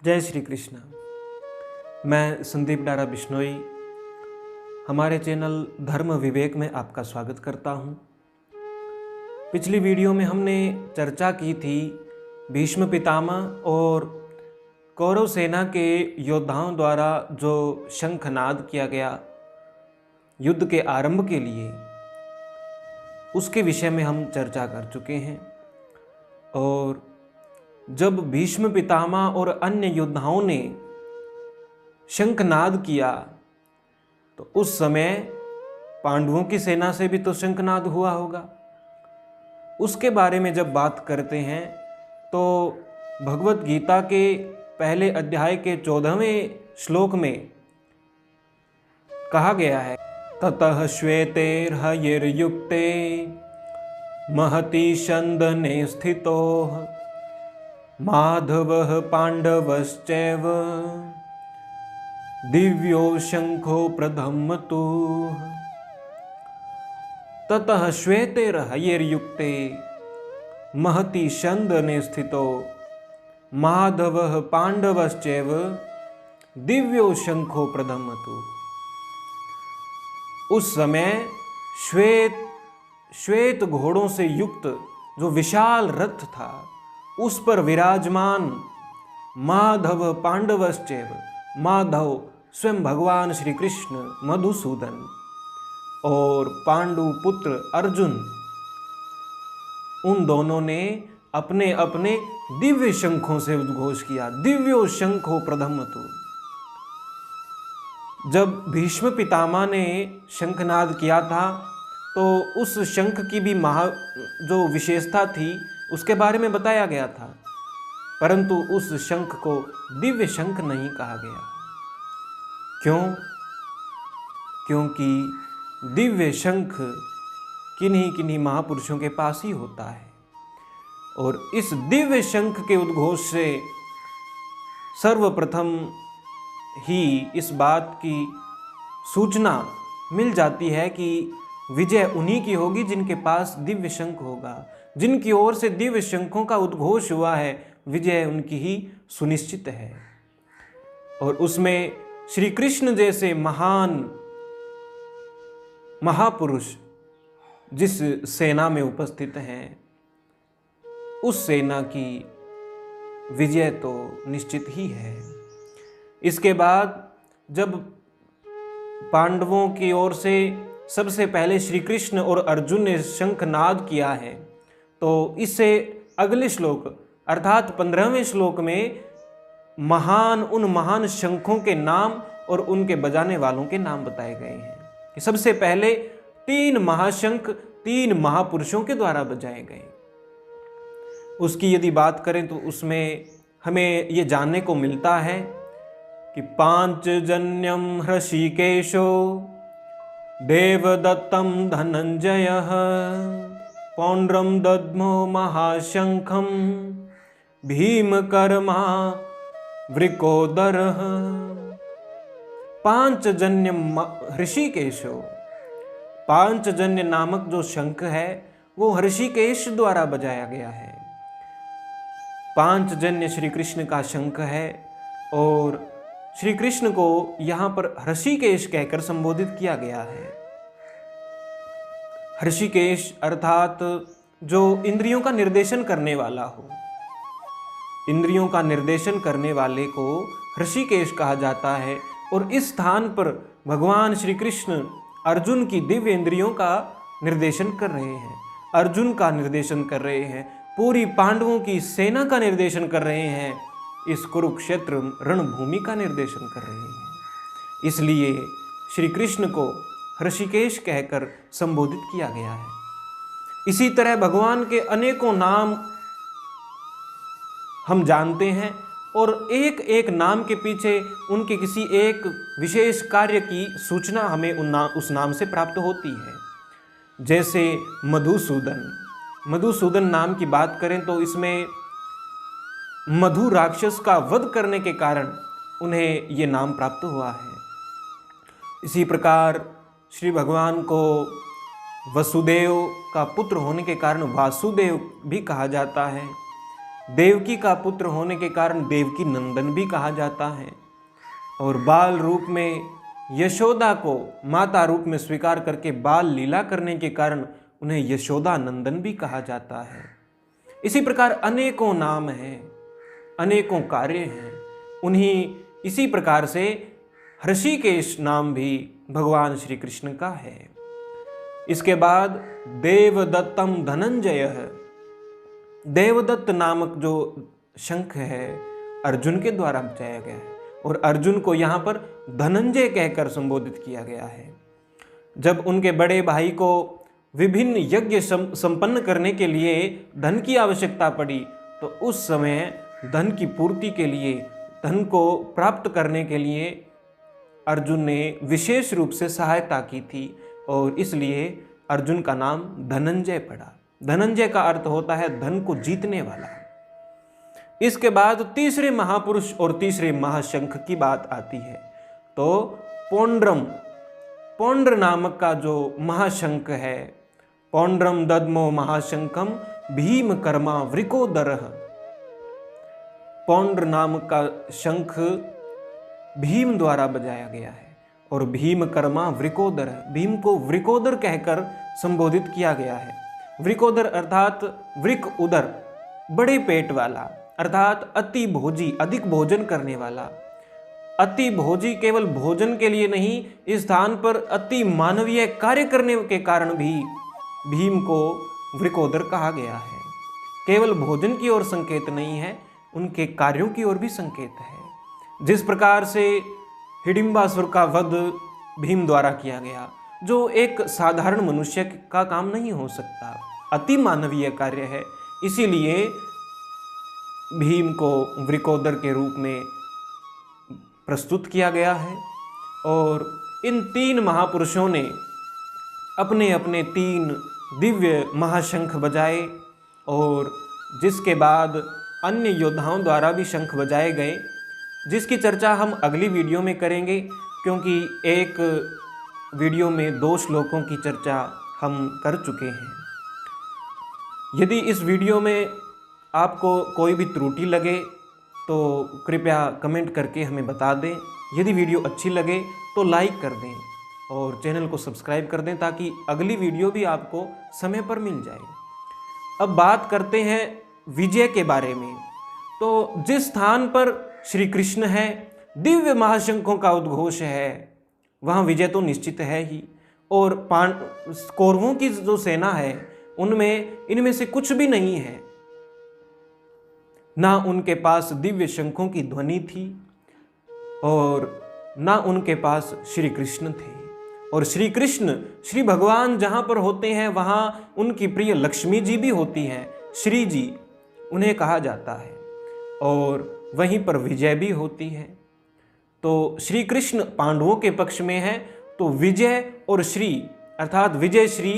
जय श्री कृष्ण। मैं संदीप डारा बिश्नोई हमारे चैनल धर्म विवेक में आपका स्वागत करता हूं। पिछली वीडियो में हमने चर्चा की थी भीष्म पितामह और कौरव सेना के योद्धाओं द्वारा जो शंखनाद किया गया युद्ध के आरंभ के लिए, उसके विषय में हम चर्चा कर चुके हैं। और जब भीष्म पितामह और अन्य योद्धाओं ने शंखनाद किया तो उस समय पांडवों की सेना से भी तो शंखनाद हुआ होगा। उसके बारे में जब बात करते हैं तो भगवत गीता के पहले अध्याय के 14वें श्लोक में कहा गया है, ततः श्वेतेर्हयैर्युक्ते महति शंदने स्थितो माधवः पांडवश्चैव दिव्यो शंखो प्रधम्मतु। ततः श्वेतेर्हयैर्युक्ते महति शंदने स्थितो माधवः पांडवश्चैव दिव्यो शंखो प्रधम्मतु। उस समय श्वेत घोड़ों से युक्त जो विशाल रथ था, उस पर विराजमान माधव पांडवश्चैव, माधव स्वयं भगवान श्री कृष्ण, मधुसूदन और पांडु पुत्र अर्जुन, उन दोनों ने अपने अपने दिव्य शंखों से उद्घोष किया, दिव्यो शंखो प्रधम्मतु। जब भीष्म पितामह ने शंखनाद किया था तो उस शंख की भी जो विशेषता थी उसके बारे में बताया गया था, परंतु उस शंख को दिव्य शंख नहीं कहा गया। क्यों? क्योंकि दिव्य शंख किन्हीं किन्हीं महापुरुषों के पास ही होता है। और इस दिव्य शंख के उद्घोष से सर्वप्रथम ही इस बात की सूचना मिल जाती है कि विजय उन्हीं की होगी जिनके पास दिव्य शंख होगा। जिनकी ओर से दिव्य शंखों का उद्घोष हुआ है, विजय उनकी ही सुनिश्चित है। और उसमें श्री कृष्ण जैसे महान महापुरुष जिस सेना में उपस्थित हैं, उस सेना की विजय तो निश्चित ही है। इसके बाद जब पांडवों की ओर से सबसे पहले श्री कृष्ण और अर्जुन ने शंखनाद किया है, तो इससे अगले श्लोक अर्थात 15वें श्लोक में उन महान शंखों के नाम और उनके बजाने वालों के नाम बताए गए हैं कि सबसे पहले 3 महाशंख 3 महापुरुषों के द्वारा बजाए गए। उसकी यदि बात करें तो उसमें हमें ये जानने को मिलता है कि पांचजन्यम हृषिकेशो देवदत्तम धनंजयः पौंड्रम दद्मो महाशंखम भीमकर्मा वृकोदरः। पांचजन्य हृषिकेशो, पांचजन्य नामक जो शंख है वो हृषिकेश द्वारा बजाया गया है। पांचजन्य श्री कृष्ण का शंख है और श्री कृष्ण को यहाँ पर हृषिकेश कहकर संबोधित किया गया है। हृषिकेश अर्थात जो इंद्रियों का निर्देशन करने वाला हो, इंद्रियों का निर्देशन करने वाले को हृषिकेश कहा जाता है। और इस स्थान पर भगवान श्री कृष्ण अर्जुन की दिव्य इंद्रियों का निर्देशन कर रहे हैं, अर्जुन का निर्देशन कर रहे हैं, पूरी पांडवों की सेना का निर्देशन कर रहे हैं, इस कुरुक्षेत्र रणभूमि का निर्देशन कर रहे हैं। इसलिए श्री कृष्ण को हृषिकेश कहकर संबोधित किया गया है। इसी तरह भगवान के अनेकों नाम हम जानते हैं और एक एक नाम के पीछे उनके किसी एक विशेष कार्य की सूचना हमें उस नाम से प्राप्त होती है। जैसे मधुसूदन नाम की बात करें तो इसमें मधु राक्षस का वध करने के कारण उन्हें ये नाम प्राप्त हुआ है। इसी प्रकार श्री भगवान को वसुदेव का पुत्र होने के कारण वासुदेव भी कहा जाता है। देवकी का पुत्र होने के कारण देवकी नंदन भी कहा जाता है, और बाल रूप में यशोदा को माता रूप में स्वीकार करके बाल लीला करने के कारण उन्हें यशोदा नंदन भी कहा जाता है। इसी प्रकार अनेकों नाम हैं, अनेकों कार्य हैं। उन्हीं इसी प्रकार से ऋषिकेश नाम भी भगवान श्री कृष्ण का है। इसके बाद देवदत्तम धनंजय, देवदत्त नामक जो शंख है अर्जुन के द्वारा बचाया गया है, और अर्जुन को यहाँ पर धनंजय कहकर संबोधित किया गया है। जब उनके बड़े भाई को विभिन्न यज्ञ संपन्न करने के लिए धन की आवश्यकता पड़ी, तो उस समय धन की पूर्ति के लिए, धन को प्राप्त करने के लिए अर्जुन ने विशेष रूप से सहायता की थी, और इसलिए अर्जुन का नाम धनंजय पड़ा। धनंजय का अर्थ होता है धन को जीतने वाला। इसके बाद तीसरे महापुरुष और तीसरे महाशंख की बात आती है। तो पौंड्रम, पौंड्र नामक का जो महाशंख है, पौंड्रम दद्मो महाशंखम भीम कर्मा वृकोदरः, पौंड्र नाम का शंख भीम द्वारा बजाया गया है, और भीम कर्मा वृकोदर, भीम को वृकोदर कहकर संबोधित किया गया है। वृकोदर अर्थात वृक उदर, बड़े पेट वाला, अर्थात अति भोजी, अधिक भोजन करने वाला। अति भोजी केवल भोजन के लिए नहीं, इस स्थान पर अति मानवीय कार्य करने के कारण भी भीम को वृकोदर कहा गया है। केवल भोजन की ओर संकेत नहीं है, उनके कार्यों की ओर भी संकेत है। जिस प्रकार से हिडिंबासुर का वध भीम द्वारा किया गया, जो एक साधारण मनुष्य का काम नहीं हो सकता, अति मानवीय कार्य है, इसीलिए भीम को वृकोदर के रूप में प्रस्तुत किया गया है। और इन तीन महापुरुषों ने अपने अपने तीन दिव्य महाशंख बजाए, और जिसके बाद अन्य योद्धाओं द्वारा भी शंख बजाए गए, जिसकी चर्चा हम अगली वीडियो में करेंगे, क्योंकि एक वीडियो में 2 श्लोकों की चर्चा हम कर चुके हैं। यदि इस वीडियो में आपको कोई भी त्रुटि लगे तो कृपया कमेंट करके हमें बता दें। यदि वीडियो अच्छी लगे तो लाइक कर दें और चैनल को सब्सक्राइब कर दें, ताकि अगली वीडियो भी आपको समय पर मिल जाए। अब बात करते हैं विजय के बारे में। तो जिस स्थान पर श्री कृष्ण है, दिव्य महाशंखों का उद्घोष है, वहाँ विजय तो निश्चित है ही। और कौरवों की जो सेना है उनमें इनमें से कुछ भी नहीं है। ना उनके पास दिव्य शंखों की ध्वनि थी, और ना उनके पास श्री कृष्ण थे। और श्री कृष्ण, श्री भगवान जहाँ पर होते हैं वहाँ उनकी प्रिय लक्ष्मी जी भी होती हैं, श्री जी उन्हें कहा जाता है, और वहीं पर विजय भी होती है। तो श्री कृष्ण पांडवों के पक्ष में है, तो विजय और श्री अर्थात विजय श्री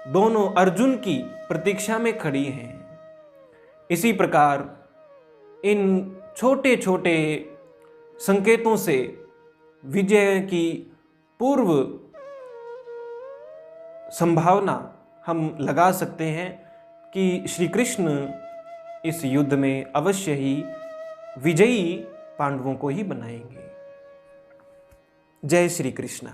दोनों अर्जुन की प्रतीक्षा में खड़ी हैं। इसी प्रकार इन छोटे छोटे संकेतों से विजय की पूर्व संभावना हम लगा सकते हैं कि श्री कृष्ण इस युद्ध में अवश्य ही विजयी पांडवों को ही बनाएंगे। जय श्री कृष्ण।